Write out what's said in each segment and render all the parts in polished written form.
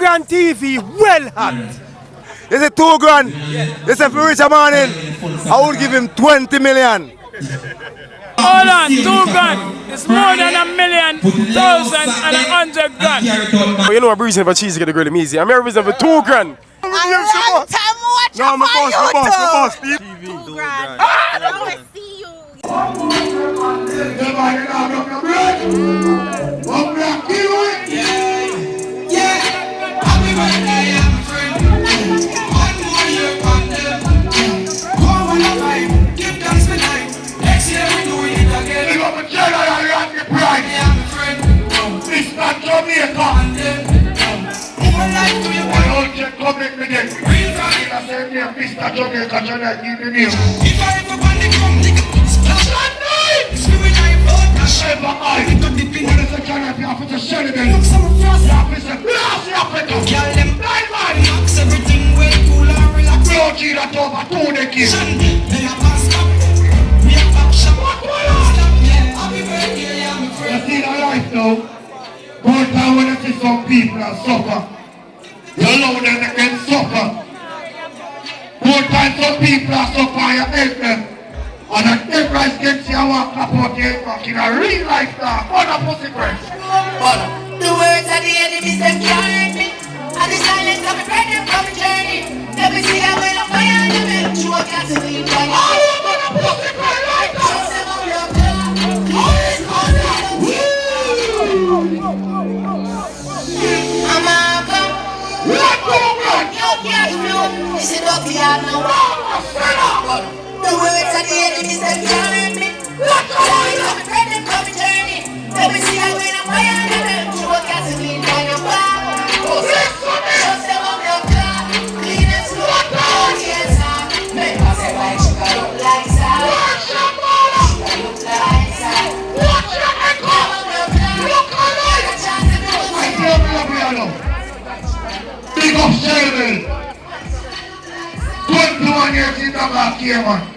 grand TV, well hot. Is it 2 grand? They say for Richard Morning, I would give him 20 million. Hold on, 2 grand. It's more than 1,000,000 and 100 grand. You know I'm reason for cheese to get the girl in easy. I'm here reason for 2 grand. I long time watch no, I'm a boss. 2 grand. I don't see you. Jamaica. Mr. Jamaica, give me name. If I ever want to come, nigga, splash that night. Screaming I vote, I shave my eye. When it's a Canada, you have to shut it in. Look some frost, you have to say, blast you have to go. Girl, them blind man, knocks everything way cool and relax. We don't need that over 2 decades. Then I pass up, we have action. What do I stop? Yeah, I'll be right here, yeah, my friend. You see the life now? One time when you see some people that suffer, you allow them to get suffer. More times some people are so far you help them. And at every rise can see I walk up out here back in a real life now. What a pussy friend. The words of the enemies them can't hurt me. And the silence of a friend them from a journey. Let me see that when I'm fire and them true I can't see you. I want a pussy friend like that. I'm a come. What program? No cash flow. This is not the yard now. The words of the enemies them can't hurt me. What silence of a friend them from a journey. Let me see that when I'm fire and them true I can't see you. Big up Shelby. 21 years in the back here, man.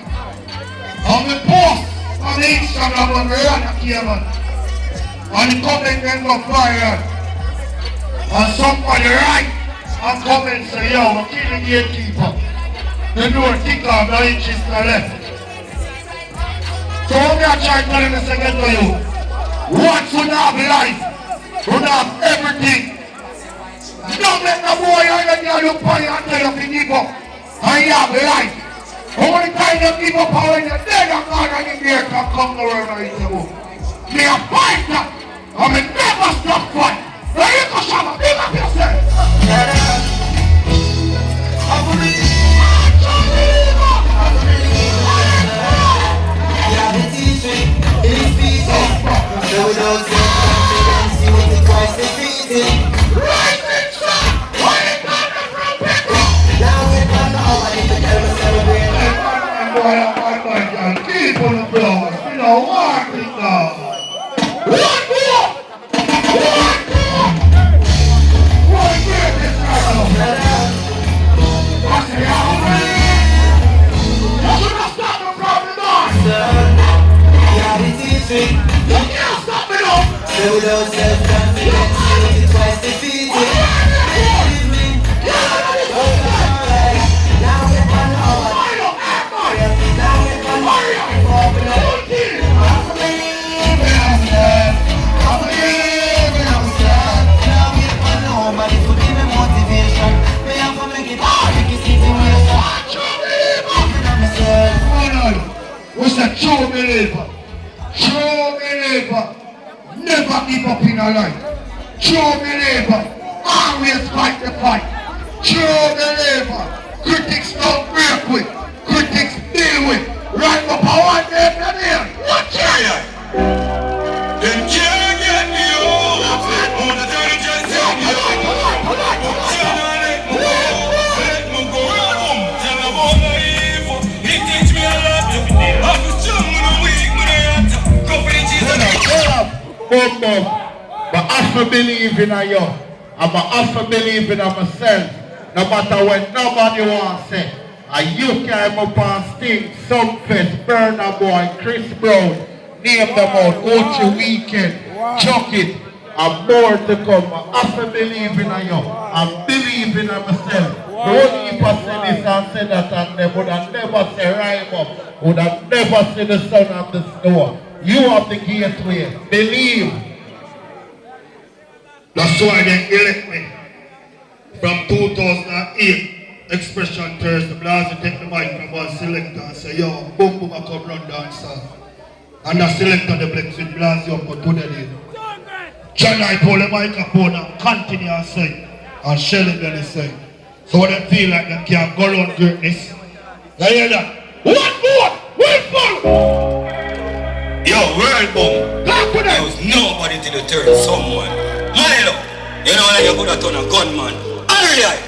On the post, on the Instagram, on the other here, man. And the comment then go viral. And somebody write and comment say, yo, we're killing the gatekeeper. The door tick off, the inches to the left. So I'm going to try to tell you again to you. What should have life? Should have everything. Don't let the boy and the girl look for you and tell you to give up. And you have life. Only time you give up when you're dead and God and in there can come to where I need to go. Me a fighter. I will never stop fight. Now you go Shabba, big up yourself. I believe. Yeah, the teaching is beating. So without self-confidence, you will be twice defeated. Keep on the floor, you know, walk it now. One more! One more this time. I say, I'm ready. You should have stopped me from the door. Yeah, the teaching. You can't stop me now. So without self-confidence, you will be twice defeated. Believe me. Now we're on our way. What's a true believer? True believer never give up in a life. True believer always fight the fight. True believer critics don't break with. Critics deal with. Right up a one day from here. What area? Them can't get me over. On the dirty just let me go. Let me go home. Tell me about my evil. He teach me a lot. I'm strong and I'm weak, but I have to go for the Jesus. Boom. But I have to believe in you. I have to believe in myself. No matter what nobody wants to say. And you came up on Sting, Subfest, Burna Boy, Chris Brown, name them out, Ochi Weekend, Chuck It, and more to come. I have to believe in you and believe in myself. Don't even say this and say that and they would have never say rhyme up, would have never see the sun of the snow. You have the gateway. Believe. That's why they elect me. From 2008, Expression Thursday, Blasey take the mic from one selector and say, yo, boom boom, I come run dancer. And the selector the blacks with Blasey up to the day. John I pull the microphone and continue and sing. And Shelly Belly sing. So when they feel like they can't go on greatness. You hear that? One more! One more! Yo, world boom. There was nobody to deter someone. Milo, you know like you could have done a gunman. Alright.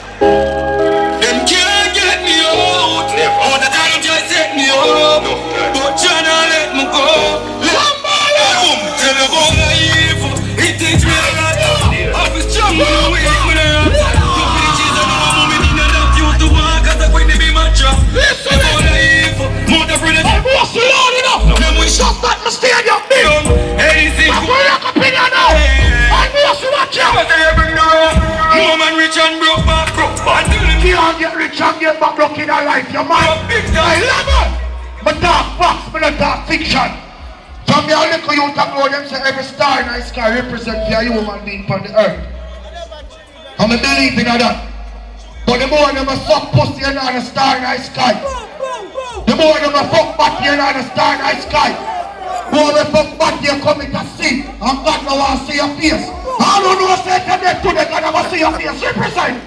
Them can't get me out. All the time just set me up. But John let me go. Boom, tell me about life. It teach me a lot. I was strong when I wake when I rap. You bitches and all women in the lap. You to walk as a queen to be my trap. Listen about life. Mother friend, I'm more so loud enough. Then we shut that the stadium down. Anything. I'm going to come in now. I'm more so much. But they bring the road. No man rich and broke back. You can't get rich and get back broke in our life. Your man. I love it. But dark facts, but not dark fiction. From the only you talk about them say every star in the sky represents a human being on the earth. I'm a believe in that. But the more them a suck pussy in the star in the sky. The more them a fuck back in the star in the sky. More we fuck back here coming to see. And God no want to see your face. I don't know what say to them today God never see your face. Represent.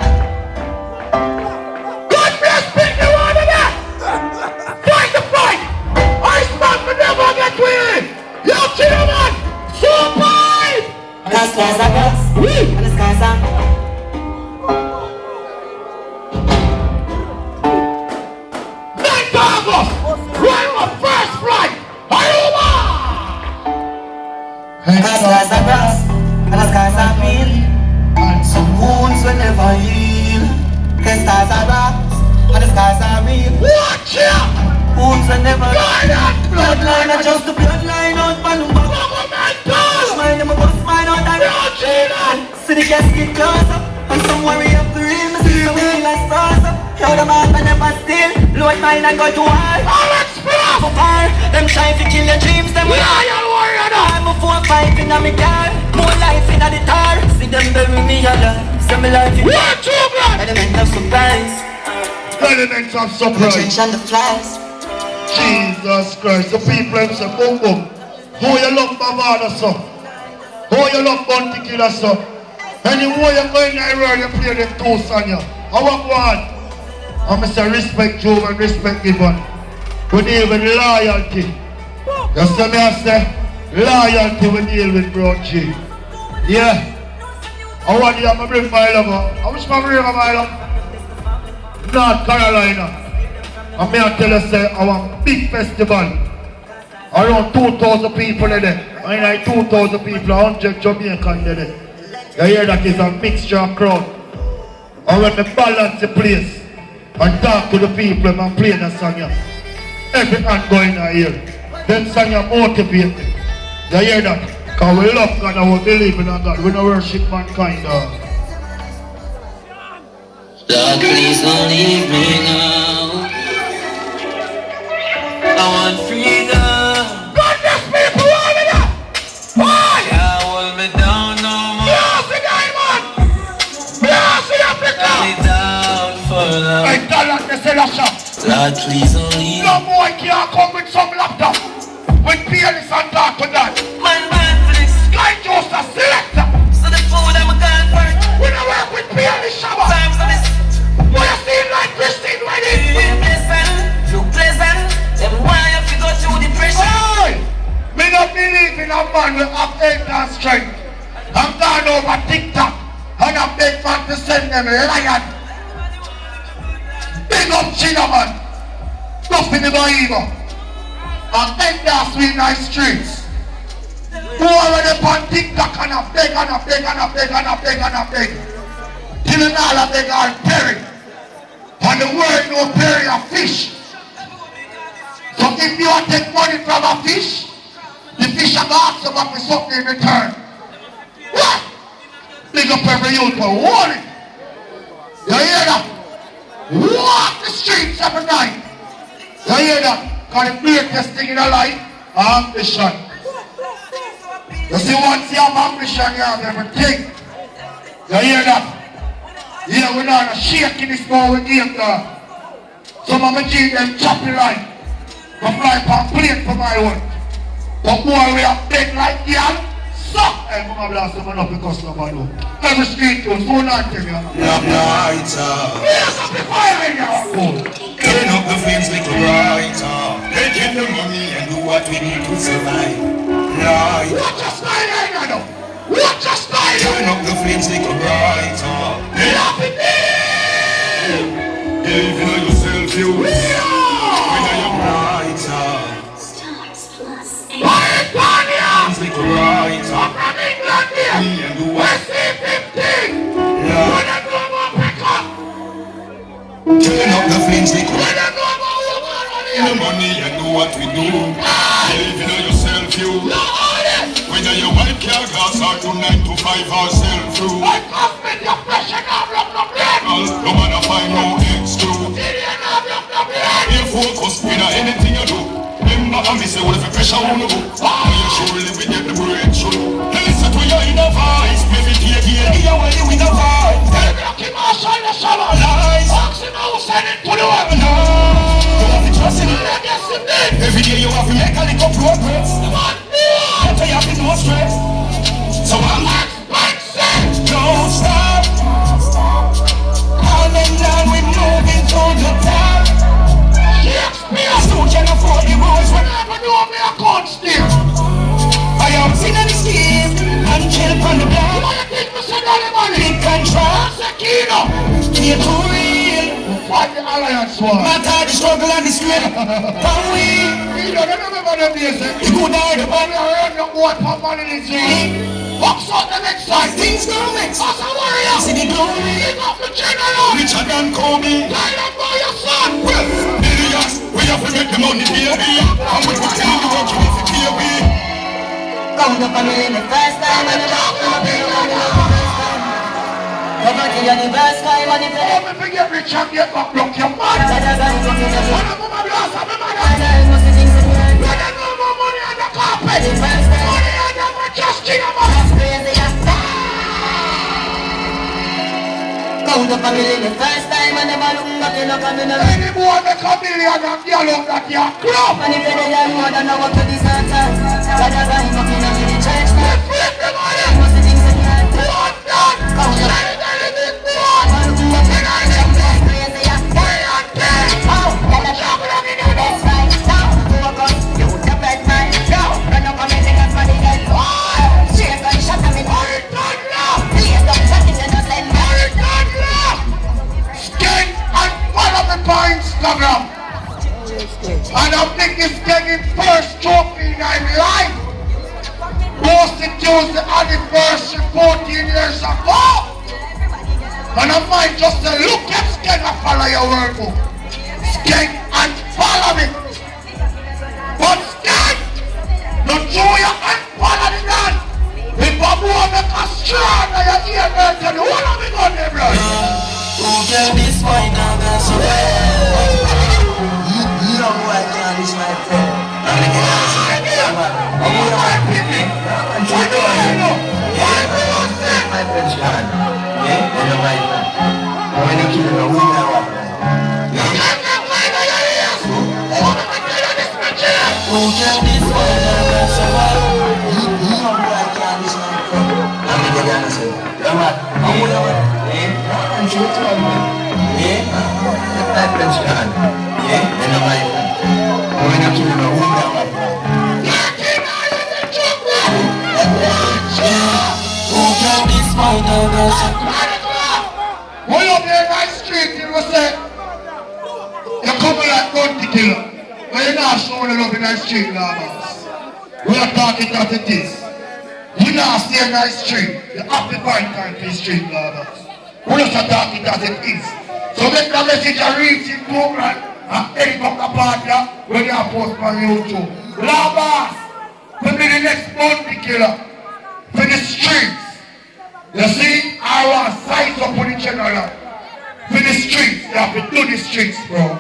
God bless me one of that. Fight the fight. I stand for never get win. You chill man. Super. The skies are glass. And the skies are 9th August. Right on first flight. Ayuma. the skies are glass. And the skies are green. And some wounds will never heal. The stars are rocks. And the skies are real. Watch out. Wounds will never heal. Bloodline. Bloodline, just the bloodline out. Smile, them a bust mine out and see the casket close up. And some worry up the rim. See the wheel like stars up. Show them out and never steal. Load mine and go to war. For far, them trying to kill your dreams. Them I'm a 4-5 in a me car. More life in a the tar. See them bury me alive. See me life in element of surprise. Elements of surprise. Trench and the flies. Jesus Christ, the people them say boom boom. Who you love Bavada so? Who you love Bounty Killer so? Anywhere you go in the world you play them two songs. I want one. I'm say respect Joe and respect Gibbon. We deal with loyalty. You see me I say loyalty we deal with bro G. Yeah. I want you to bring my lover. How much my bring my love? North Carolina. And me I tell you say I want big festival. Around 2,000 people in there. And like 2,000 people, 100 Jamaicans in there. You hear that is a mixture of crowd. And when we balance the place and talk to the people and play the song, every hand going in here. Them song motivate me. You hear that? Because we love God and we believe in God. We don't worship mankind. Lord, please don't leave me now. I want freedom. Lord, please don't leave. No boy can't come with some laptop with peerless and talk to that. Man, for this. Guy just a selector. So the food I'm a gun for. We don't work with peerless shower. Times for this. Boy, you seem like Christine wedding. Look pleasant. Then why have to go through depression? Hey! Me not believe in a man with have health and strength. I'm gone over TikTok and I beg man to send them lion. Big up China man. Stuff in the Bahima. And end us in the streets. Who are they on TikTok and I beg and I beg and I beg and I beg and I beg. Till all of them are buried. And the word no bury a fish. So if you want to take money from a fish, the fish are going to ask you what something in return. Big up every youth for warning. You hear that? Walk the streets every night. You hear that? Because the greatest thing in your life, ambition. You see, once you have ambition, you have everything. You hear that? Yeah, we're not shaking this ball with game there. Some of my G them choppy line. I fly for plate for my one. But boy, we are big like y'all. Suck! Hey, mama blast them up because nobody know. Every street goes, so not tell you. Lighter. Yes, up the fire in your hole. Turn up the flames like a lighter. Let's get the money and do what we need to survive. Lighter. Watch your style right now. Watch your style. Turn up the flames like a lighter. Love it. If you know yourself, you will. When you're brighter. Flames like a lighter. From England here. Me and do what? Turn up the flames like the money and do what we do. If you know yourself, you. Whether you white car gas or to 9 to 5 or sell through. No matter find no extra. You focus with anything you do. Remember I say what if a pressure on the book. You surely we get the breakthrough. Listen to your inner voice. Maybe take it here when you win a fight. Every day you have to make a little progress. Better you have to no stress. So I'm don't stop. On and on we moving to the top. Still can afford the roads whenever do me a constant. I am seen on the scheme and chill on the block. Big contract. You're too real. What the alliance was? Matter the struggle and the strain. Can we? You don't remember them days. The good or the bad. I heard no what for money in the dream. Box out the next side. Things don't mix. As a warrior. See the glory. Big up the general. Richer than Kobe. Line up by your son. Well, millions, we have to make the money, baby. And we will tell you what you need to pay me. Count up on me the first time and the last time. Never till the first time and the first. Don't forget rich and get back block your man. What a mama blast of a man. When I know more money on the carpet. Money on the mattress, king of us. Count up on me the first time and never look back in the camera. Any boy make a million and girl out that you club. And if you don't more than know what to deserve. God has a him up in the church. Flip the money. What's the things that you have to? One done. Count up. Instagram. And I think it's getting first trophy in my life. Boasey Tuesdays anniversary 14 years ago. And I might just say, look at Skeng and follow your workbook. Skeng and follow me. But Skeng, don't show you and follow the man. If I want to make a strong and your ear girl tell you, what have we done there, bro? Who can this fight now, that's away? You know who I can, this my friend. I'm going to get I'm going to my people. I'm trying to my friend's gone. Yeah, you know my friend. I'm going to kill him, who now? Who can this fight now, that's away? You know who I can, this my friend. I'm going to get I'm going to I'm sure it's all good. Yeah? That friend's gone. Yeah? And I'm like, I'm going to kill him a wound now. Who can this find out us? When you're there in my street, you will say, you come like gun to kill her. But you're not showing love in my street, Lambas. We are talking that it is. You not stay in my street. You have to find time for the street, Lambas. We're just talking as it is. So make the message a reaching program and helicopter partner when you are post on YouTube. Labas, to be the next bounty killer for the streets. You see, I want to size up on the general. For the streets, you have to do the streets, bro.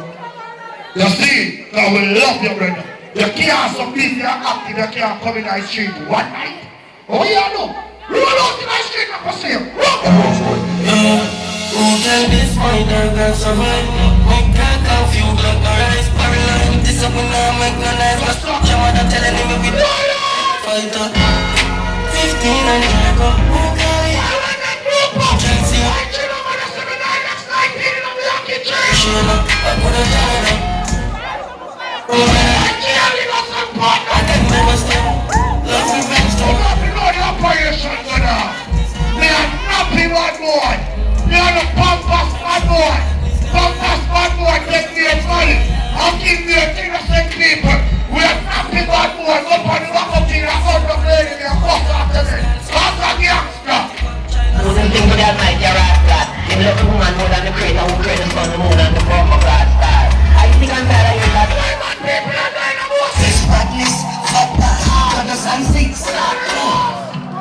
You see, God will love you, brother. You can't so busy and active, you can't come in the street one night. Oh, yeah, no. Roll out in the street, I'm going to see you. Who tell this point I can survive? Make that confused like my eyes paralyzed. This up when I make no nice. My structure, what I'm telling him if we fighter 15 and I go. Can't see you. I put a down on I can never stop. Love revenge, don't you know the operation, brother. They are nothing but boy. They are the pampas bad boy. Pampas bad boy take me a money. I'll give me a innocent people. We are nothing bad boy. Go on the back of the account of lady. They are boss after me. Boss of the youngster. Who's in thing with that night, you're right, lad. You love the woman more than the creator who created the sun, the moon, and the form of God's star. I think I'm tired of hearing that. People are dying of us. This madness, hot pass, brothers and six.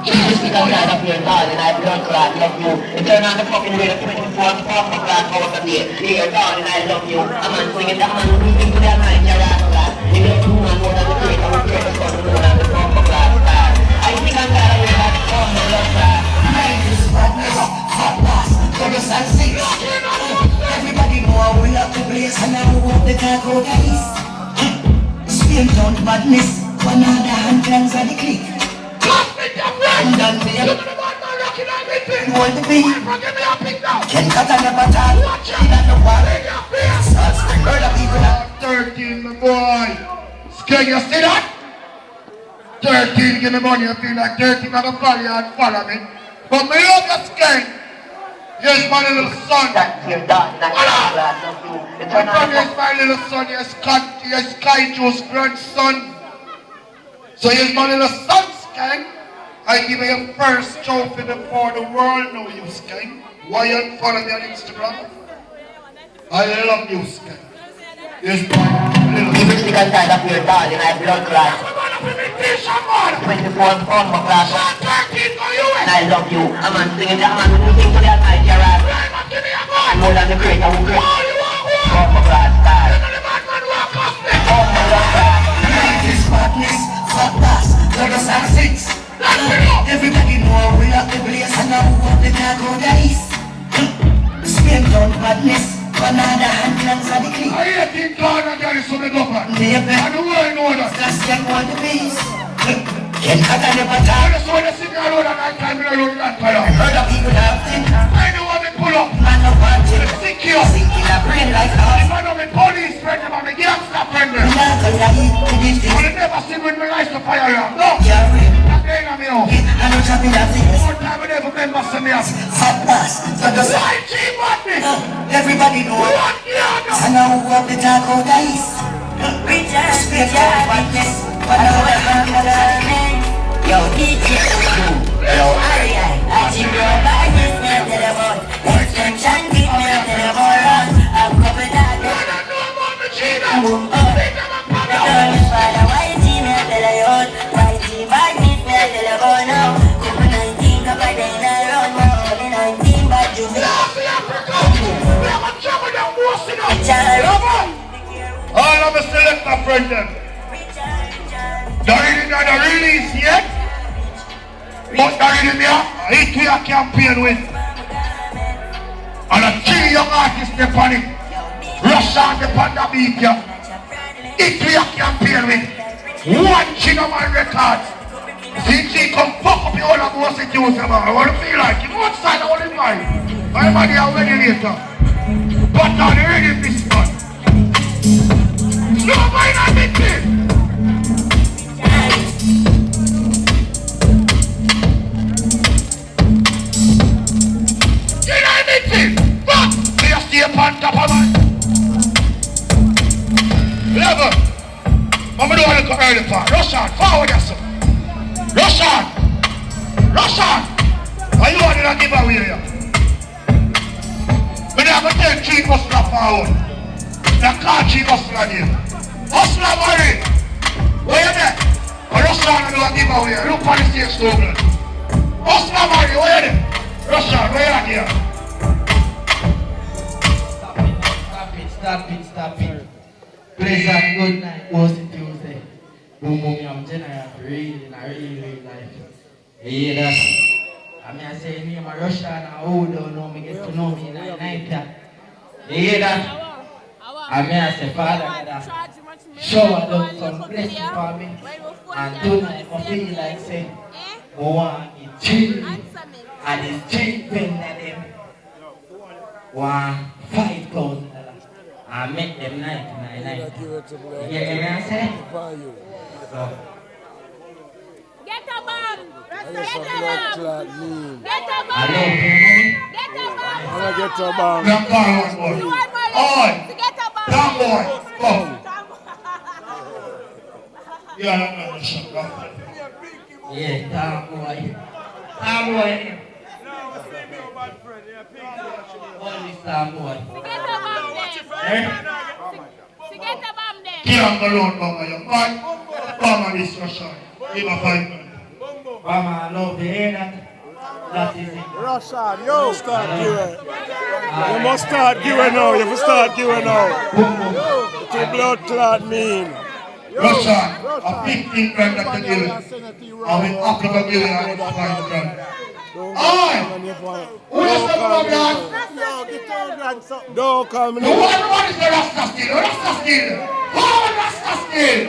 Jesus, we got tired of your darling, I blood clot, love you. You turn on the fucking radio 24 and form of God's hours a day. Dear darling, I love you. A man singing that man who's in to that night, you're right, lad. You love the woman more than the creator who created the sun, the moon, and the form of God's star. I think I'm tired of hearing that. Form of love, lad. This madness, hot pass, brothers and six. Everybody know how we love the place and now we walk the cargo guys. Spin down the madness, one other hand clans of the click. And then me and want to be can cut on the baton, in on the wall. Start spring murder people out. 13, my boy. Can you see that? 13, give me money. You feel like 13 I'm gonna follow you and follow me. But me love your skin. Here's my little son. That's your dog, that's your glass of you. Here's my little son, your Sky Juice grandson. So here's my little son, Skank. I give you your first trophy before the world know you, Skank. Why you follow me on Instagram? I love you, Skank. Here's my little son. You sick and tired of your darling, I blood clot. 24 form of glass. And I love you. A man singing that man who sing to that night, you're right. More than the creator who created form of glass star. Form of glass star. This madness, hot pass, brothers and six. Everybody know we love the place and now we want the cargo guys. Spin down madness, one other hand clans of the click. I hate God and God is so big up. And the world know that. That's them want the peace. Can cut on the baton. I just want to sing around and I can't be around that fire. Heard of people have think. I know what they pull up. Man of what you Sick you. sinking a brain like If us. I know my police friend, I'm a gangster friend. We not gonna eat to this I thing. will never sing with my eyes to fire you. No. You're real. I'm playing on me own. I know chopping that thing. One time I never remember some me up. Hot pass. So the Why cheap on me? everybody know. What you know? And now we walk the taco guys. Spin down madness. One other hand clans of the click. Yo, DJ, yo, I think you're bad, this man to the bone. Extension, keep me to the bone. I'm couple that. I don't know about the Gina. The girl is for the white team, to the yacht. White team, bad, this man to the bone now. Couple 19, couple day, I run. Only 19, but you feel. We have a trouble down most enough. All of us select a friend them. Don't release yet. But that in there, it we a campaign with. And a 3 young artists they on it. Russia and the Panda beat ya. It we a campaign with. 1 Chinaman records. CG come fuck up your whole of Boasey Tuesdays, man. I want to feel like you outside I want to buy. I'm on the already later. But now they ready this one. Nobody not meeting. But they are still on top of man. Level. I'm going to do a little early part. Rush on. Forward yourself. Rush on. Rush on. Are you want to give away here? We're not going to tell Chief Hustler forward. They can't Chief Hustler there. Hustler worry. Where you there? Rush on and do a give away. Look for the stage, Douglas. Hustler worry. Where you there? Russia, where are you? Stop it. Pleasant good night, Boasey Tuesday. Boom, I'm general for real life. You hear that? I mean, I say, me, I'm a Russian, and who don't know me, get to know me in the night. You hear that? I mean, I say, Father, shower down some blessing for me. And tonight, I feel like, say, I want it chill. And it's chill that them want $5,000. I make them night. You get me, I say? So. Get a bomb! Get a bomb! Get a bomb! Get a bomb! Now, call one more. On! Down boy! Go! Yeah, I'm not sure. Go. Yeah, down boy. Down boy. Only down boy. Get a bomb there! Eh? Get a bomb there! Can't go round, Mama. You're bad. Mama, this Russia. Give a 5 minutes. Mama, I love the hear that. That is it. Russian, you start giving. You must start giving now. You must start giving now. To blood clot mean. Russia, a 15 grand that you give it. I will Africa give it a 5 grand. Alright! Who is the problem? Don't come The one is the Rasta still. Rasta still. How Rasta still?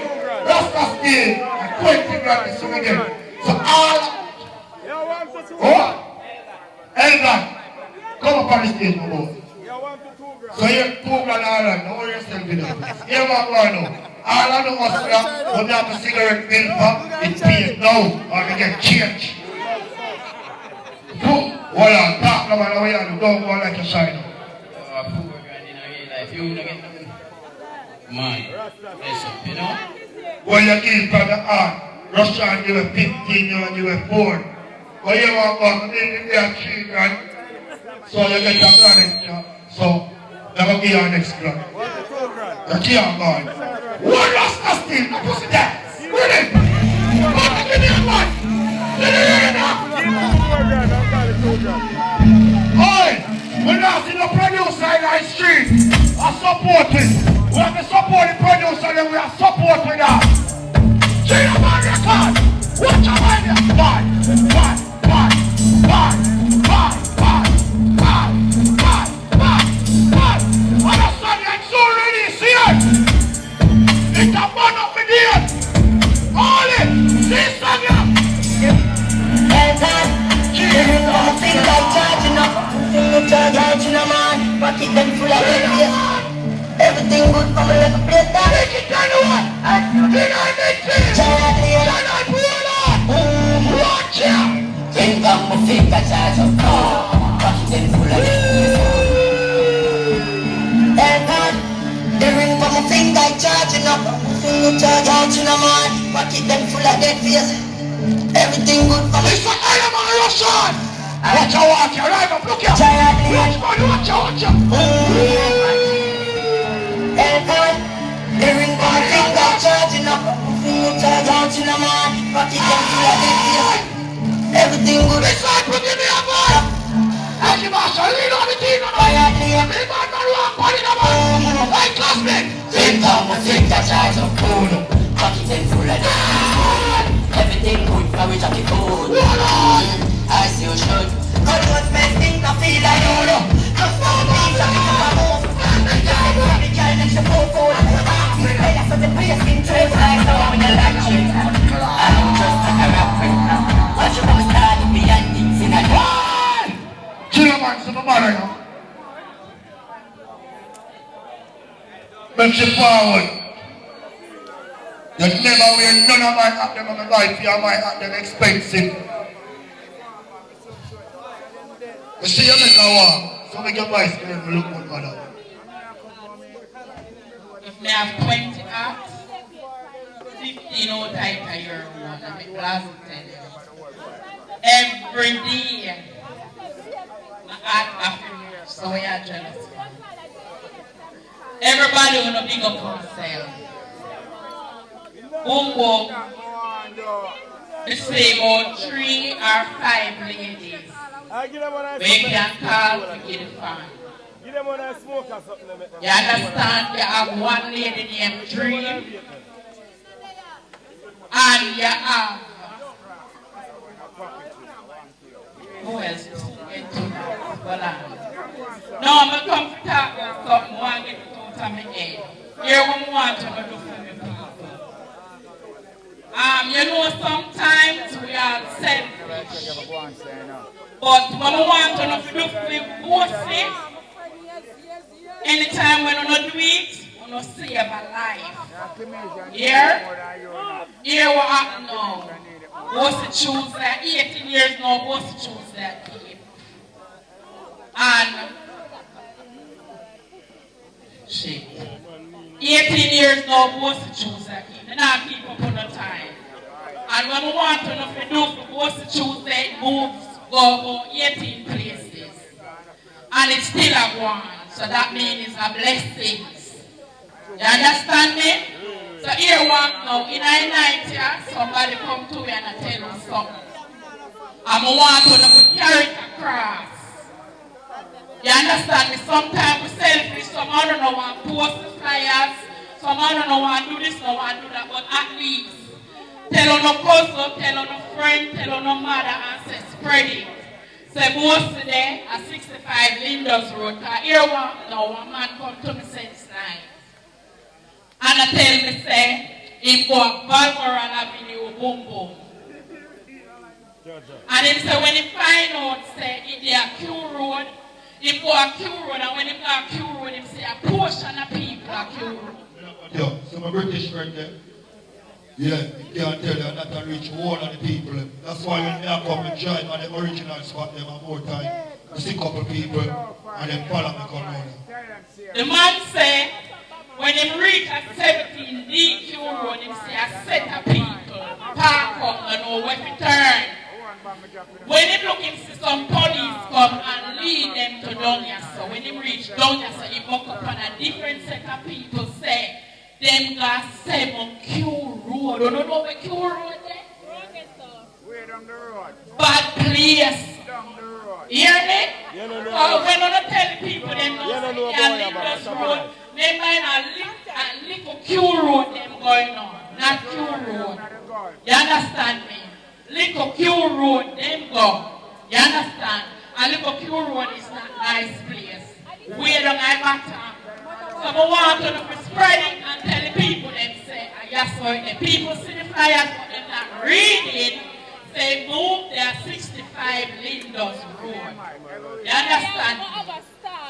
Rasta still. And 20 grand is something again. So all... Oh! Elgan, come up on the stage, my boy. So you're 2 grand all right. Don't worry yourself with that. Here what I'm going now. All I know was that when you have a cigarette bill, it's paid now. Or you get change. Hold on, talk no matter what you do. Don't go like a shine. Man, listen, you know? When you give from the heart, Russian give a 15, you give a 4. When you want to go, they are 3 grand. So you get a grand extra. So, they're going to give you an next grand. You can't go. One Rasta still, the pussy there. Ready? Come on, give me a one. Let me hear it now. Oi! We now see the producer in our street. I support it. We have to support the producer and we are supporting that. Gina man record. Watch your mind there. Bye. Understand that so ready, see it? It's a man up with it. All it. See Sonia. Pocket them full of ideas. Everything good from a little plate that. Make it down the one. Watch out. Think of my finger charge of pocket them full of ideas. And the ring from my finger charging up. Finger charging up man. Pocket them full of dead face. Everything good from a Listen, I am a Russian. Watch out, right up, look here. Watch out. The ring from my finger charging up. Finger charging up man. Pocket them full of dead face. Everything good. Listen, put me a boy. I give us a lead on the team. Hey, classmate. Think of my finger charging up. Pocket them full of dead face. Everything good from which I can hold. As you should. God was making the feel like you know. Just no means I can move. The girl next to pull forward. I got some place in trace like no in the electric. I'm just like a rapper. Watch your mama start behind things in a one. Chill man, some matter now. Make you forward. You never wear none of my hat them on my life. You might have them expensive. You see you make a walk, so make your voice look good, mother. If me have 20 acts, 15 out I your one, and me class 10. Every day, my act after so we are jealous. Everybody wanna big up themselves. The same about 3 or 5 ladies. We can call to get it fine. Give them one a smoke or something. You understand? You have one lady named Dream. And you have... Who else is into that? Well, no, I'm going to talk about something. I want to get it out of my head. Here what I want to do for me people. You know, sometimes we are selfish. But when we want to do for Boasey, anytime when we don't do it, we don't save a life. Here what happened now. Boasey Tuesday, 18 years now, Boasey Tuesday kid. And shit. 18 years now, Boasey Tuesday kid. They not keep up on the time. And when we want to know if we do for Boasey Tuesday, it moves, go about 18 places. And it's still a one. So that means it's a blessing. You understand me? So here one now, in 90, somebody come to me and I tell you something. And I want to carry it across. You understand me? Sometimes we selfish, some I don't know want to post the flyers, some I don't know want to do this, no want to do that, but at least tell on no cousin, tell on no friend, tell on no mother and say spread it. Say Boasey today at 65 Linda's Road. Because here one now, one man come to me since night. And I tell me say, he go a Balmoral Avenue, boom boom. And he say when he find out, say, in the Q Road, he go a Q Road, and when he go a Q Road, he say a portion of people are Q Road. Yeah, so my British friend there. Yeah, you can't tell you not to reach all of the people. That's why when they come and join on the original spot, they have more time to see a couple people and then follow me come on. The man say, when he reach at 17 DQ Road, he say a set of people park up and know where to turn. When he look, he see some police come and lead them to down here. So when he reach down here, so he walk up on a different set of people say, them got 7Q Road. You don't know where Q Road is? Way down the road. Bad place. Down the road. Hear me? When you don't tell people them don't say Linda's Road, they might a little Q Road them going on. Not Q Road. You understand me? Little Q Road them go. You understand? A little Q Road is not nice place. Way down I matter. So I want to be spreading and tell the people them say, yes, so the people see the flyers but they're not reading, say move their 65 Linda's Road. You understand?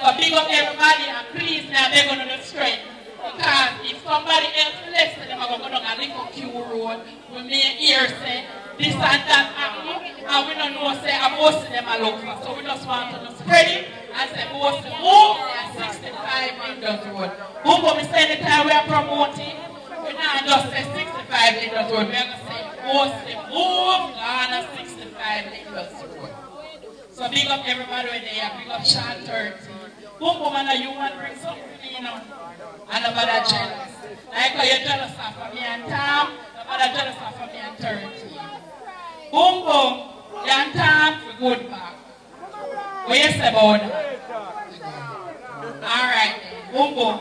So big up everybody and please now they're going to do straight. Because if somebody else listen, they're going to go down a little Q Road, we may hear say this and that happening, and we don't know say I'm Boasey them a look for. So we just want to spread it and say Boasey move their 65 Linda's Road. Boom, we say the time we are promoting, we not just say 65 Linda's Road, we are going to say Boasey move Ghana 65 Linda's Road. So big up everybody when they are, big up Sean 30. Boom, boom, and you want to bring something, you know, and nobody jealous. Like how you're jealous of me and Tom, nobody jealous of me and 30. Boom, boom, you and Tom, we good back. What you say about that? Alright, boom, boom.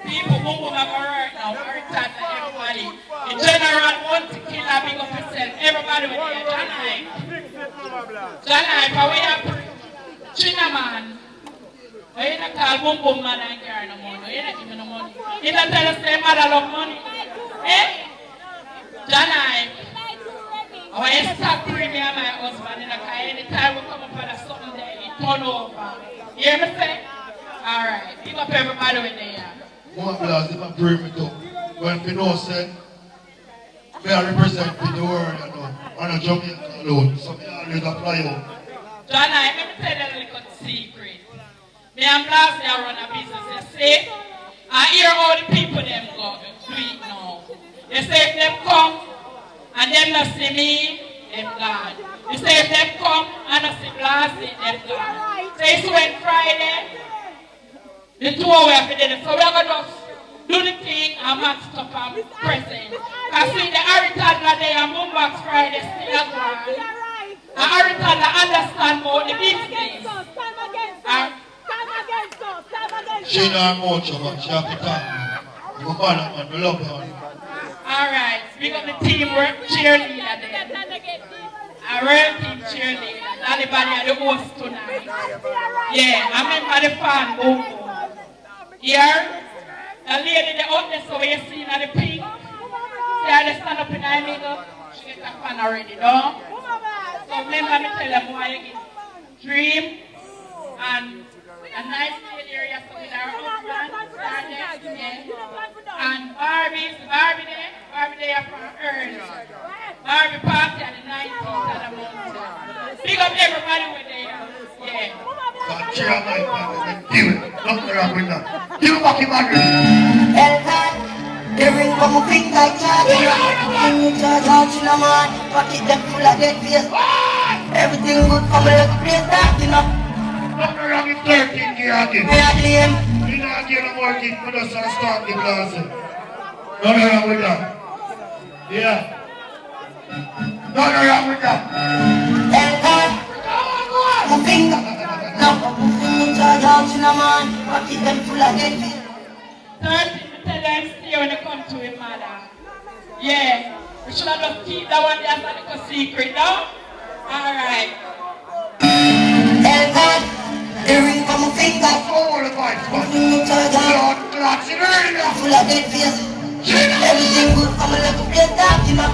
People, boom, boom, are right now. Very tight to everybody. In general, want to kill and big up yourself. Everybody with you. John Hype, how we have China man. Why you not call boom, boom, man and carry no money? Why you not give me no money? You not tell us say mother love money? Eh? John Hype. I want to stop premium my husband in a car. Anytime we come up with something there, it turn over. You hear me say? Alright, pick up everybody when they are. One blast, if I pray me too. When we know said, we are representing the world, you know, and a Jamaica alone. So we always apply out. John, let me tell you a little secret. Me and Blast, they run a business. You see, I hear all the people them go do it now. You say if them come, and them not see me, them God. You say if them come, and not see Blast, them God. So it's when Friday, the two we have to do it. So we're going to just do the thing and match up and present. Because see the Harry Toddler there and Mumba Box Friday still a go on. And Aritana understand about the business. She know much about she have to talk. You go man, we love her. Alright, speak of the teamwork cheerleader there. A real team cheerleader. Everybody at the host tonight. Yeah, I remember the fan boom. Here, the lady the out there, so you see in the pink. See how they stand up in the middle. She get a fan already, no? So remember me tell them why you get dream and a nice little area so with our husband, and Barbie there from early. Barbie party at the 19th of the month. Big up everybody with there. Yeah. God, cheer up my man, do it. Nothing wrong with that. Give it back in my room. The ring from my finger like charging. When you charge out in a man, pocket them full of dead face. Everything good from a little place darting up. Nothing wrong with 13 gear again. We are clean. We not get no more kids for us to start the class. Nothing wrong with that. Yeah. Nothing wrong with that. My finger. Now, when you charge out in a man, pocket them full of dead face. 13, tell them stay when they come to him, mother. Yeah. We should have just keep that one there as a little secret, no? Alright. The ring from my finger. All the vibes, man. When you charge out, full of dead face. Everything good from a little place darting up.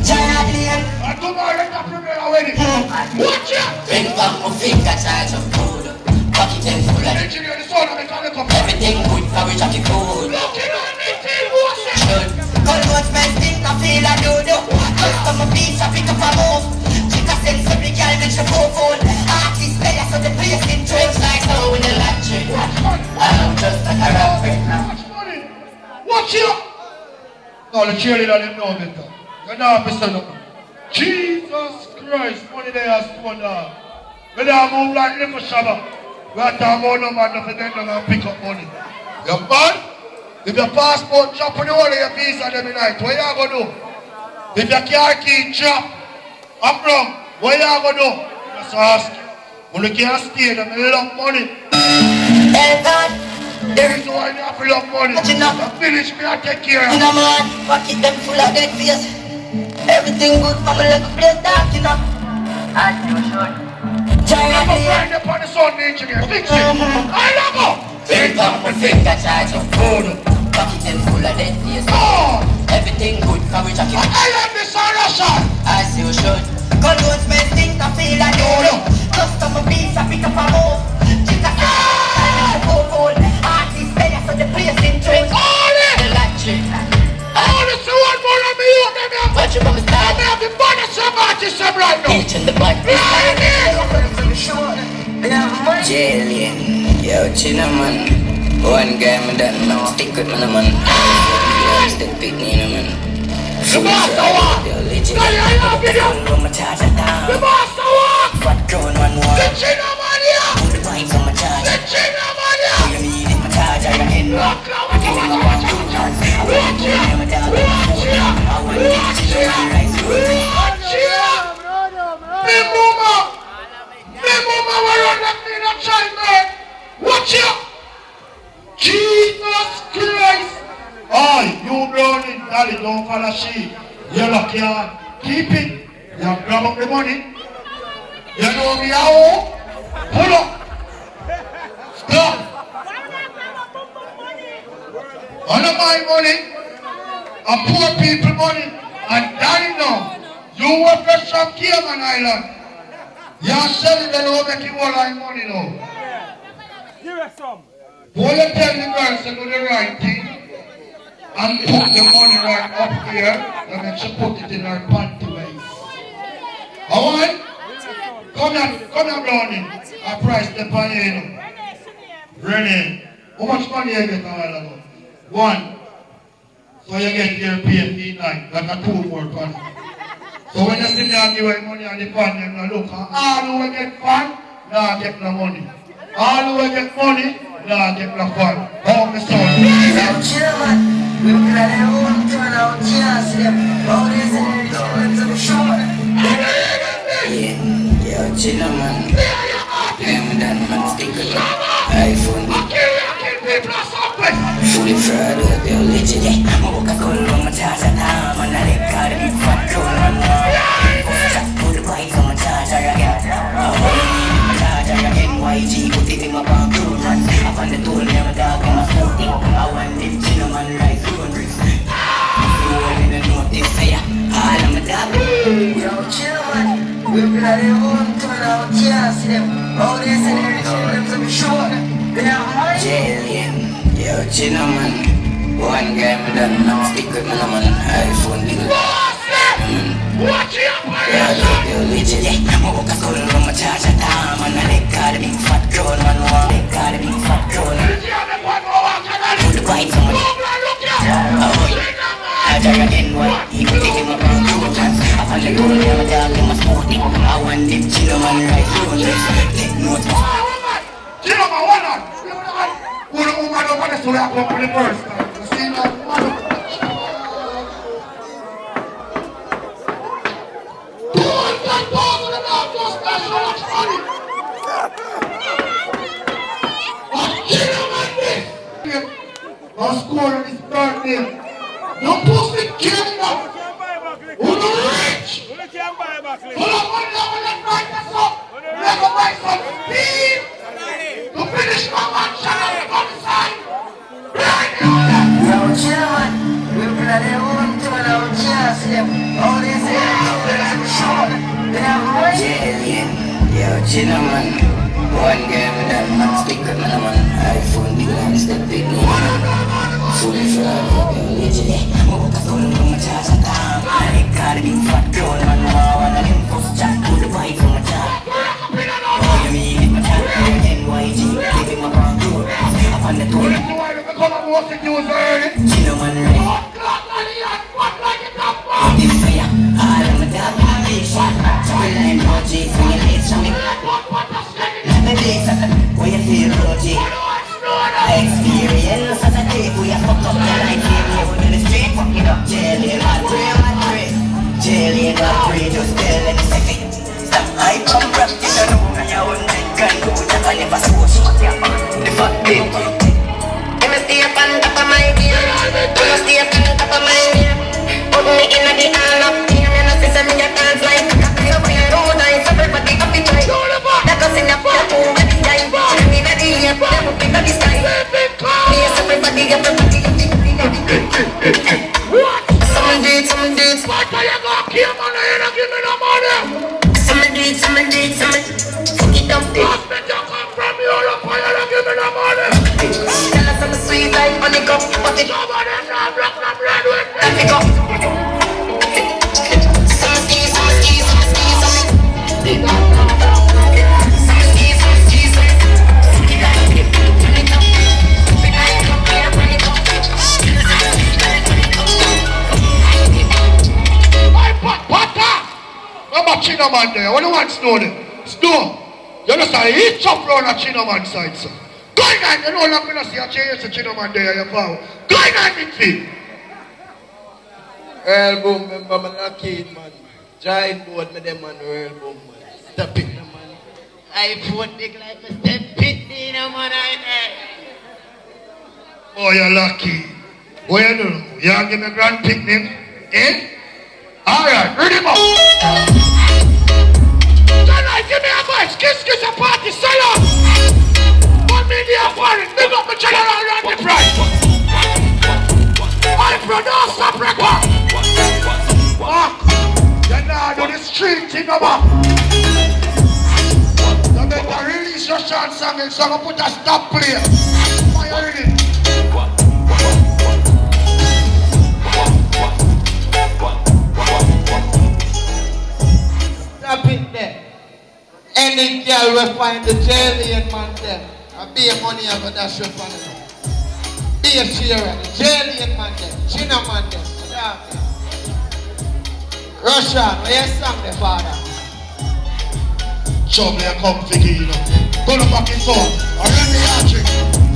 Giant lane. I don't know let that prepare already. Watch it! Ring back my finger, charge of food. Pocket them full of Engineer the sound of the kind of cup. everything good for we jacket food. Looking on me, team, what's it? Should Cold words make things not feel like do-do. Just from a piece, I pick up a move. Chica sense every girl makes you fool. Artists there so the place in tricks like so in the electric. I'm just like a rapper now. Watch money. Watch it! No, the cheerleader didn't know better. You know, Mr. Nothing. Jesus Christ, money there has $2. We don't move like little shabba. We are talking about no man, nothing then and pick up money. You man? If your passport drop on the wall of your visa every night, what you going to do? If your car key drop, I'm wrong, what you going to do? Just ask. When you can't stay, them love money. There is why you have to love money. The village me I take care of. In a man, pocket them full of dead face. Everything good from a little place darting up. As you should. Giant I'm lane. up on the sun, the engineer. Fix it. I love it. ring back my finger, charge of food. Pocket them full of dead face. Everything good for we jacket. I love this Russian. As you should. Cold words make things not feel like do-do. Just from a piece, I pick up a move. Chica sense, fool. Artists there so the place in tricks. Electric. I want to see one more of me. Watch your mama start. I have the bonus some artists right now. Each in the back. Jillian, yo, China man. One guy me that know. Stick with me no man. Still pick me no man. The master walk. The master walk. What grown man walk? The China man here. Put the points on my charge. The China man here. You need it, my charge. I can Look now, watch here. Me mama will run like me in a child, man. Watch here. Jesus Christ. Oh, you brownie, daddy, don't follow she. You look here. Keep it. You grab up the money. You know me how? Pull up. Stop. I don't my money. A poor people money. And daddy now. You work fresh from Cayman Island. You're selling the low make you all like money now. Give us some. Boy, you tell the girls to do the right thing and put the money right up here and then she put it in her panty waist. Alright? Come here, Brownie. I price the pan. Renee. How much money you get a while ago? 1. So you get your PFD night, like a 2 more pan. So when you see me and give away money on the pan, you know, look, all who get pan, now get no money. All who get money, now get no fun. Oh, my son. Chill, man. Look at that. home, turn out, yeah, see them. All this and everything, I'm sure. Yeah, chill man. I'm done, man, stick with it. iPhone. Fully fried up, yo, legit. I'm a Coca-Cola on my charger now. Man, I let God be fat, cool, man. Put the bike on my charger again. My charger again, YG, put it in my bank, cool, man. Up on the tool, never dog, I'm a sporting. I want them chino, man, right, cool, bricks. You only know this, say, all I'm a dog. Yo, chill, man. We're bloody home, turn out, yeah, see them. All this and everything, I'm sure. They're high. Yo, chill, man. One guy, man, done, I'm stick with me, man. iPhone, nigga. Watch it, man. Yo, legit, I'm a Coca-Cola on my charger, man. I let God be fat, grown, man. Let God be fat, grown. Put the bikes on my I try again, why? He put it in my brown coat. I found the gold, I'm a dog, I'm a sporting. I want them chino, man, right, road. Take notes. Chino, man, hold on. Who the woman over there, so we have to go for the first time. You see that, man? Don't get down to the dog, just special money. Chino, man, this. I'll score on his birthday. No pussy killing them. Who the rich? Who can't buy back? Who don't want to buy this up? Never buy some speed. To finish my mansion on the other side. Yo, chill, man. We're bloody home, turn out, yeah, see them. All this here, I'm sure. They're right. Yo, chill, man. One game, that man, stick with me, man. iPhone, big man, step big, man. Fully fried, legit. I'm a Coca-Cola on my charger, I let God be fat, grown, man. One of them first chat, put the bike on my charger. Oh, you mean it, my charger, NYG, living my brown road. Up on the tour. Chino, man, ready. This fire, all of my dog, big shot. Chopper line, OG, swinging late, show me. Let me blaze, where you feel, OG. Experience as a day, we have fucked up your life. Here in the street, fucking up. Jelly and I pray. Jelly and I pray, just tell them to say stop. I come rap, you don't know how you want it. Can't do it, I never saw shit. The fuck them. You must stay up on top of my gear. You must stay up on top of my gear. Put me in the all up here. And I say me a dance like a cock. You bring a road, I everybody up in my that goes in the pool, and the time. And in the ear, that would be the sky. Yes, everybody. Some dates. What are you gonna kill, man? You don't give me no money. Some dates. Fuck it up, dude. Husband, you come from Europe, you don't give me no money. Tell us some sweet like honeycomb, but it over there, no black, no red, let me go. Some skis. Remember Chino man there, what do you want snow there? Snow. You understand? He chop round a Chino man side, sir. Going on, you know I'm going to see a change a Chino man there, you found. Going on, midfield. Earl Boom, remember man, a kid man. Giant board me them man, Earl Boom man. Step it, man. iPhone big like me, step it, man, Oh, you're lucky. What you do? You want to give me a grand picnic? Eh? Alright, read him up. Tonight, give me a voice. Kiss a party, sell up. 1 million foreign. Big up the general around the price. I produce a record. You know, do the street thing about. You better release your short song and so I'm going to put a stop play. Why you ready? Stop it there. Any girl will find the alien man there. And be a money I got that shit on it. Be a cheerer. The alien man there. Chino man there. Russian, where you song there, father? Trouble you come figure, you know. Go to back and forth. I run the archery.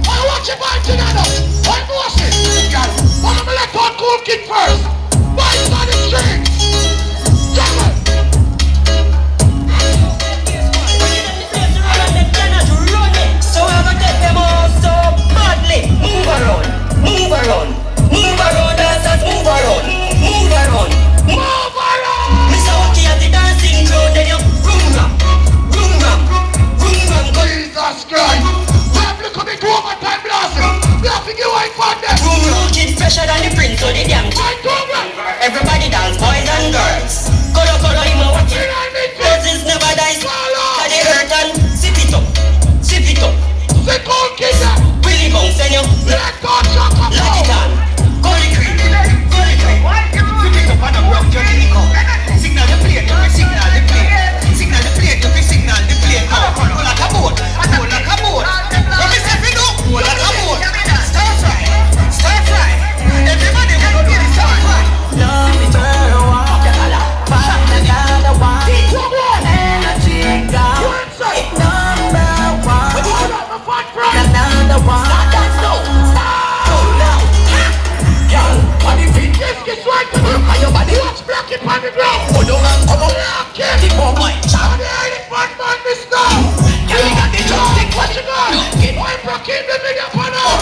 I watch Watch it, watch it, one Boasey. I'm gonna let one cool kid first. Boys on the street. Come on. So I'm gonna take them all so badly. Move around, move around, move around, dancers, move around, move around, move around. Mr. Waki at the dancing crowd, then you room ram, room ram, room ram. Jesus Christ. We have to come into overtime blasting. We have to give white for them. Room ram. Kids fresher than the prince, so the damn everybody dance, boys and girls. Color, him a watch it. Roses never dies. Had they hurt and sip it up, sip it up. Say cool kid. Willie bounce and you let go shut up. lock it on. Golly cream, golly cream. Sip it up and a rock your nickel. Signal the plate, you fi signal the plate. Signal the plate, you fi signal the plate. Roll like a boat, roll like a boat. What me say fi do? Roll like a boat. Stir fry, stir fry. Everybody wanna do the stir fry. Number one, another one. Energy gone. Number one, another one. Get right to look at your body. Watch black it on the ground. Hold on and come on. Keep on my child. The bad man this now. You got the joystick. What you got? Why black in the video for now?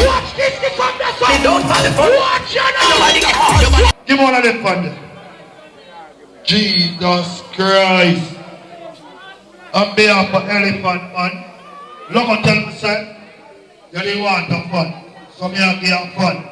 Watch this on the side. Don't fall the phone. Watch your now. Give one of them fun. Jesus Christ. On behalf of Elephant Man, look and tell me, sir, you didn't want to fun. So me and give you fun.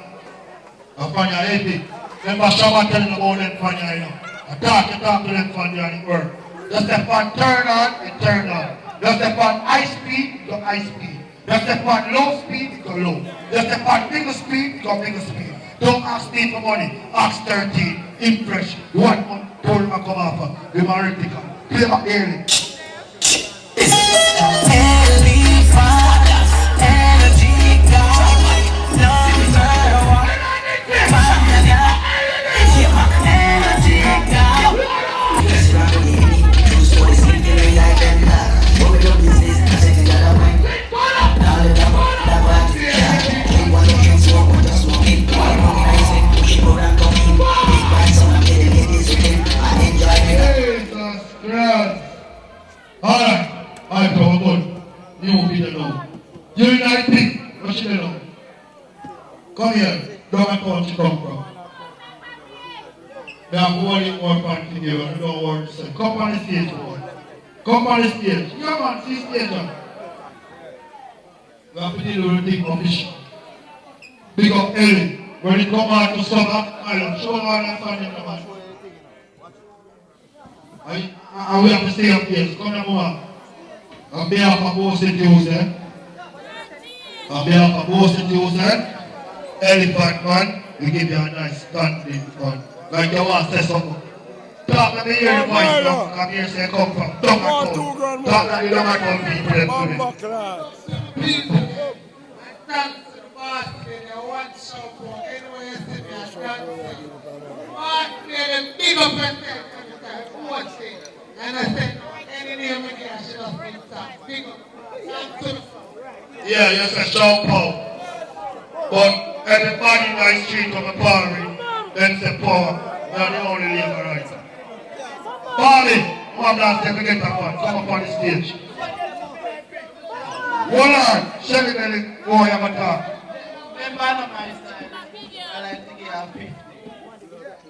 And fun you heavy. Remember Shabba telling about them fun you know. I talk to them fun you in the world. Just the fun turn on, it turn on. Just the fun high speed, go high speed. Just the fun low speed, it go low. Just the fun bigger speed, go bigger speed. Don't ask me for money. Ask 13. Impress. 1 month, told him I come off. With my replica. Play my early. Come here, don't come to come from. They are holding more fun to you, and don't want to say. Come on the stage, boy. Come on the stage. Come on, see stage. We have to do the thing official. Big up Ellie. When you come out to summer island, show all the fun in the man. And we have to stay up here. Come on, man. On behalf of Boasey Tuesdays. On behalf of Boasey Tuesdays. Elephant Man, we give you a nice standing fun. Like you want to say something. Talk, let me hear your voice. Come here, say come from. Don't come. Talk like you don't want people today. People, thanks to the basket, I want to show for anyway you see me, I thank you. Basket, them big up yourself every time, watch it. And I said, any name again, I should have been top. Big up. Thanks to the yeah, yes, a Sean Paul. But everybody in the street of the party, then say power. We are the only labor right. Bobby, come down, take a get up one. Come up on the stage. Hold on, Shelly Belly, go on, have a talk. Remember my style, I like to give a 50.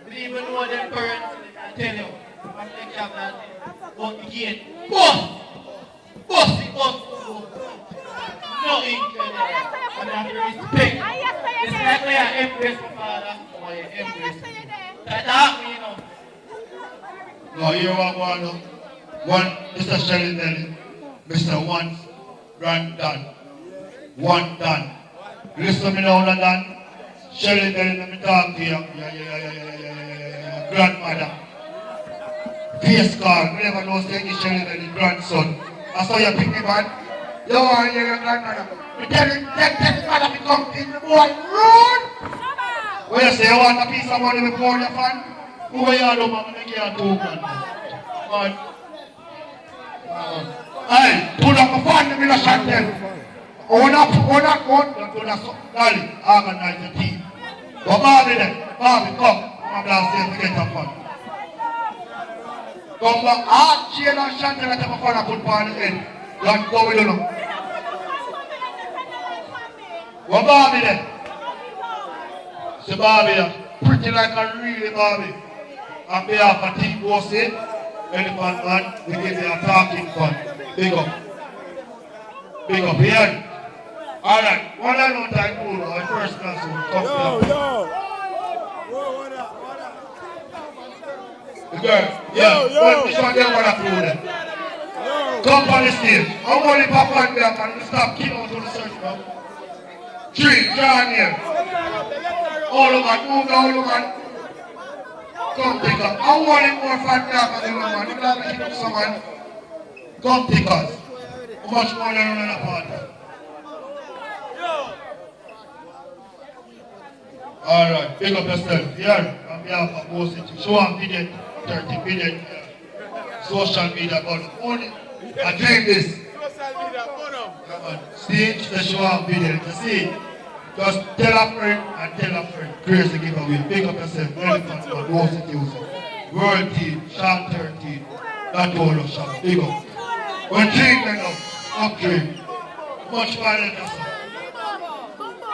But even though them parents, I tell you, I'm like that, but the gate, bust it up. No incredible. And I have to respect. It's like when I embrace my father, or you embrace me. That's me, you know. No, you want one, Mr. Shelly Belly, Mr. Once, Granddad, one done. Listen to me now, Dan. Shelly Belly, let me talk to you. Grandmother. Face call, we never know say it's Shelly Belly, grandson. I saw you pick me, man. You want to hear your grandmother. You tell him, let mother become in the boy rude. When you say you want a piece of money before your fan, who are you doing, man? You can't do it, man. Hey, pull up a fan, let me not shot them. We're not going to do something, darling. Organize the team. But Bobby then, Bobby, come. I'm not saying to get some fun. Come back, hard chain and Chantel and have a fun and put on the end. Don't go with you now. What Bobby then? See Bobby, pretty like a really Bobby. On behalf of Team Boasey, Elephant Man, we give you a talking fun. Big up. Big up, here. Alright, one I know time cool, our first class will come down. The girl, yeah, which one they want to do then? Come on the stage. I'm only pop on back and stop keep out to the search now. 3, John here. All of us, move down, all of us. Come take us. I want it more fat back than the woman. You don't have to keep up someone. Come take us. How much more than another party? Alright, big up yourself. Here, on behalf of Boasey Tuesdays. Show them video, 30 million social media, but only I dream this. Come on, stage the show them video. You see, just tell a friend and tell a friend. Crazy giveaway. Big up yourself. Elephant Man, Boasey Tuesdays. World team, Sharp 13. That all of Sharp. Big up. We're dreaming up. Up dream. Much more than that.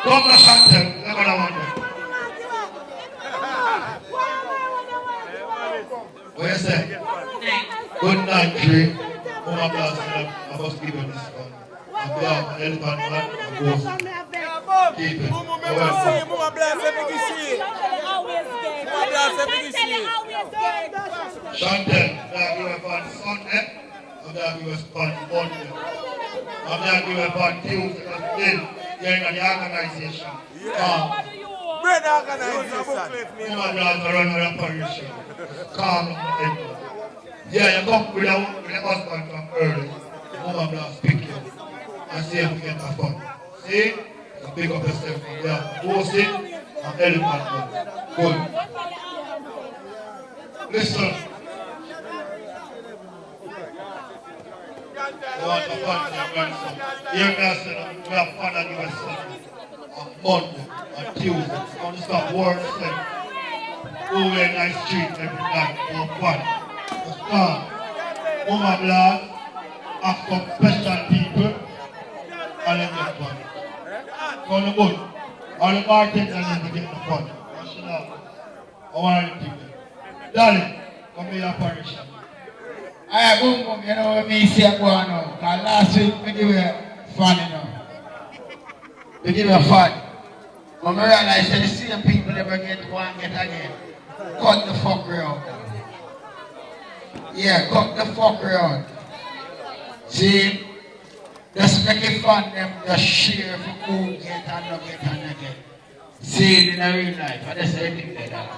Come to Chantel. We're going to wonder. What you say? Good night, Tree. Mama Blast, I must give you this one. On behalf of Elephant Man and Boasey. Keep it. Mama Blast, everything see. Mama Blast, everything see. Chantel, that you were on Sunday, and that you were on Monday. And that you were on Tuesday, because then you're in the organization. Bread organization. Mama Blast, run an operation. Calm down. Yeah, you come with your husband from early. Mama Blast pick you and see if we get a fun. See? So pick up yourself from there. Boasey and Elephant Man. Good. Listen. You want to fun to your grandson. Here me I said we have fun on your son. On Monday, on Tuesday. I want to stop war and go away nice street every night for fun. Just come. Mama Blast, ask some special people, and then get fun. So the good. All the bartenders need to get the fun. Wash it out. I want to people. Darling, come here apparition. Alright, boom boom, you know what me say going on. Because last week we give you fun, you know. We give you fun. But I realize that the same people never get one get again. Cut the fuck around. Yeah, cut the fuck around. See? Just make it fun, them just share for who get and not get. See it in a real life. I just say it like that.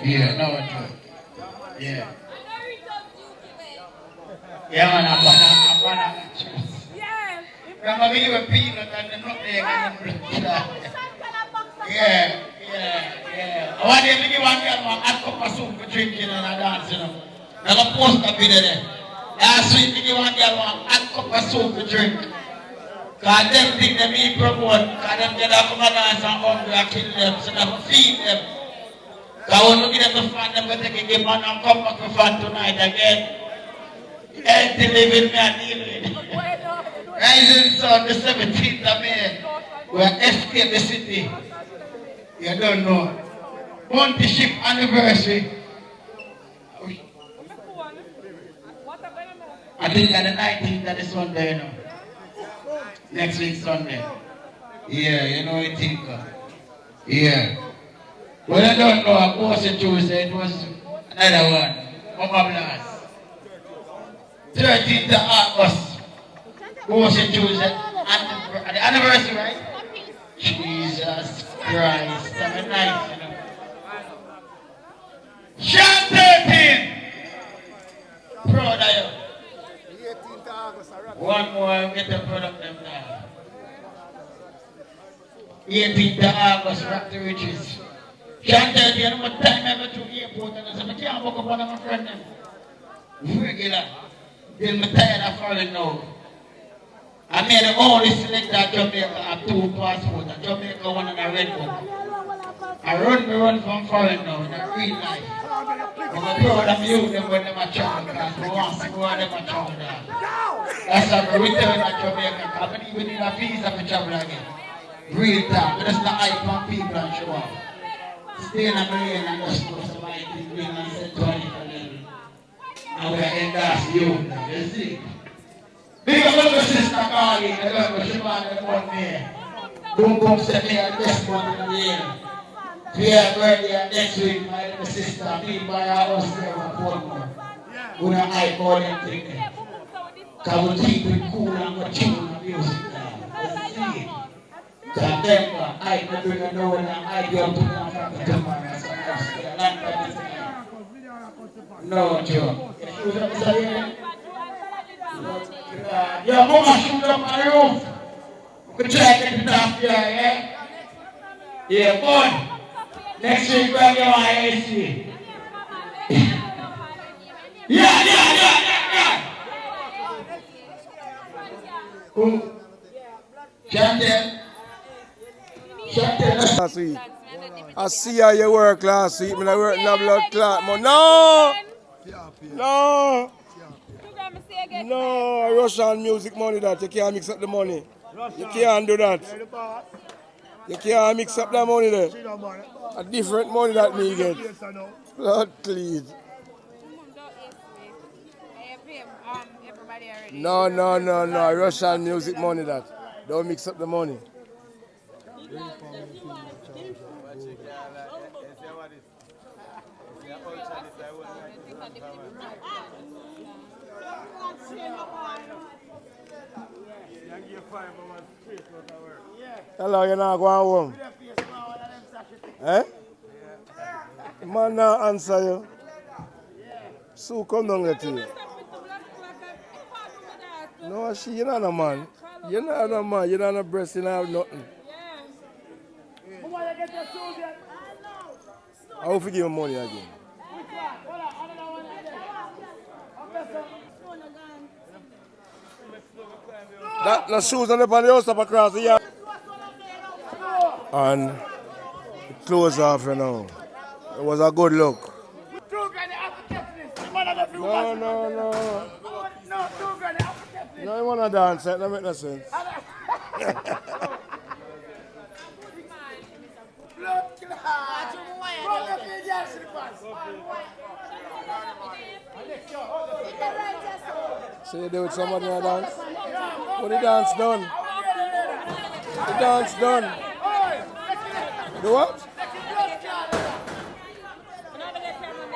Yeah, no joke. Yeah. Yeah, man, I'm gonna choose. Yeah. Remember me with peanut and the nutmeg and the Yeah. I want them to give one girl one hot cup of soup for drinking and a dancing. I'm going to post a video there. Last week, we give one girl one hot cup of soup for drink. Because them think they me promote. Because them get up from a dance and hungry and kill them. So they feed them. Because when we give them the fun, they're going to take a game and come back for fun tonight again. Healthy living me and deal with it. Rising sun, the 17th of May, we escape the city. You don't know. Bounty ship anniversary. I think that the 19th of the Sunday, you know. Next week Sunday. Yeah, you know it think. Yeah. Well, I don't know, a Boasey Tuesday, it was another one. Mama Blast. 13th of August. Boasey Tuesday. The anniversary, right? Jesus Christ. That's nice, you know. Shot 13! Proud of you. One more, get the product them now. 18th of August, Rock the Riches. Shot 13, you know what time I go to the airport and I said, I can't walk up one of my friends. Regular. Till I'm tired of falling now. I made the only selector at Jamaica have 2 passports. At Jamaica, one and a red book. I run from foreign now in a real life. I'm proud of you them when them a travel because I want to go on them a travel down. That's why I return to Jamaica. I don't even need a visa to travel again. Real talk. But that's the hype on people and show up. Stay in a million and just go somebody to bring and set to a little level. And we endorse you. You see? Big up little sister Carly, the girl she man the one there. Boom boom set me at the best one in the year. Clear birthday and next week my little sister be by our house there on Portmore. We don't hype all them things there. Because we keep it cool and we tune the music now. You see? Because them I bring a no one and I go to them from the tomorrow. So I say a lot of this thing. No Joe. You shoot up the your mama shoot up my roof. We try to get it off here, yeah? Yeah, boy. Next week, we're going to AC. Yeah. Who? Chantel. Last week. I see how you work last week. I work in a blood clot. No, Russian music money that. You can't mix up the money. You can't do that. You can't mix up that money there. A different money that me get. Blood clean. No. Russian music money that. Don't mix up the money. Hello, you're not going home? Eh? Man not answer you. So come down here to you. No, you're not a man. You're not a man. You're not a breast. You don't have nothing. I will give you money again. The shoes on the house up across the yard. And it closed off, you know. It was a good look. No. No, you want to dance, that don't make no sense. So you do with somebody in a dance? But the dance done. The dance done. The what?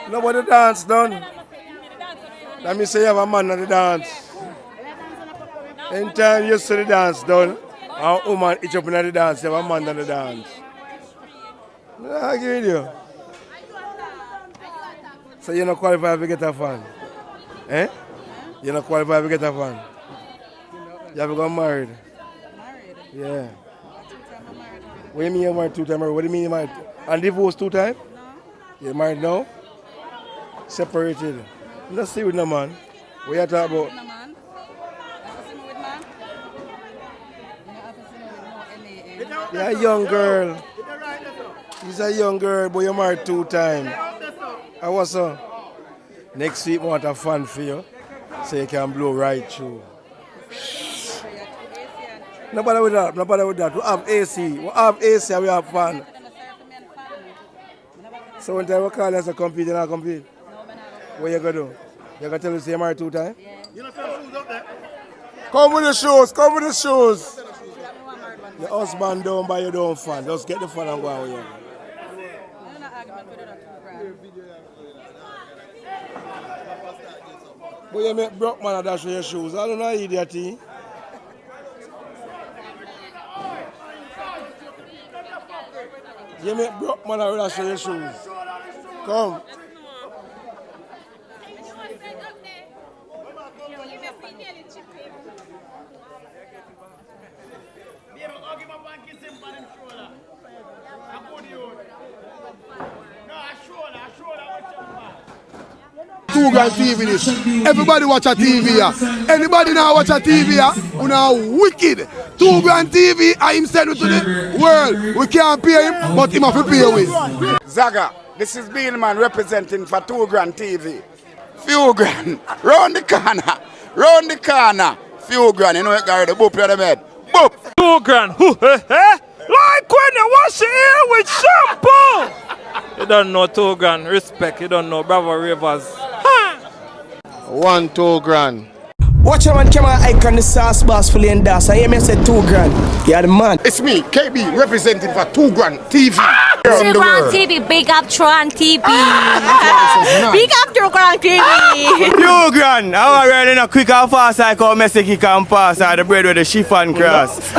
No, but the dance done. Let me say you have a man on the dance. Anytime you see the dance done, a woman each up in the dance, you have a man on the dance. I agree with you. So you're not qualified to get a fan? Eh? You're not qualified to get a fan? You have got married? Married? Yeah. What do you mean you're married 2 times? What do you mean you're married? And divorced 2 times? No. You're married now? Separated? No. Let's see with no man. What you talking about? No man. You're a young girl. He's a young girl, but you're married 2 times. I was so. Next week, I want a fan for you, so you can blow right through. Nobody with that. We have AC. We have fan. So when time we call us to compete, you not compete? What you going to do? You going to tell us you're married 2 times? Yeah. You know some shoes up there? Come with the shoes. Your husband don't buy your own fan. Just get the fan and go out with you. But you make broke man dash your shoes. I don't know idiot. You make broke man dash your shoes. Come. 2 grand TV this. Everybody watch a TV here. Anybody now watch a TV here? Who now wicked. 2 grand TV, I him send it to the world. We can't pay him, but him have to pay with. Zaga, this is Beelman representing for 2 grand TV. Few grand. Round the corner. Round the corner. Few grand. You know what guy the boop of the head. Boop. 2 grand. Like when you wash your hair with shampoo. You don't know 2 grand. Respect. You don't know Bravo Ravers. 1 2 grand. Watch out man, camera icon the sauce boss for Lane Das. I hear me say 2 grand. You're the man. It's me, KB, representing for 2 grand TV. 2 grand TV, big up Tron TV. Big up 2 grand TV. 2 grand. I want to run in a quick and fast like how Messi kick and pass. The bread with the chiffon cross.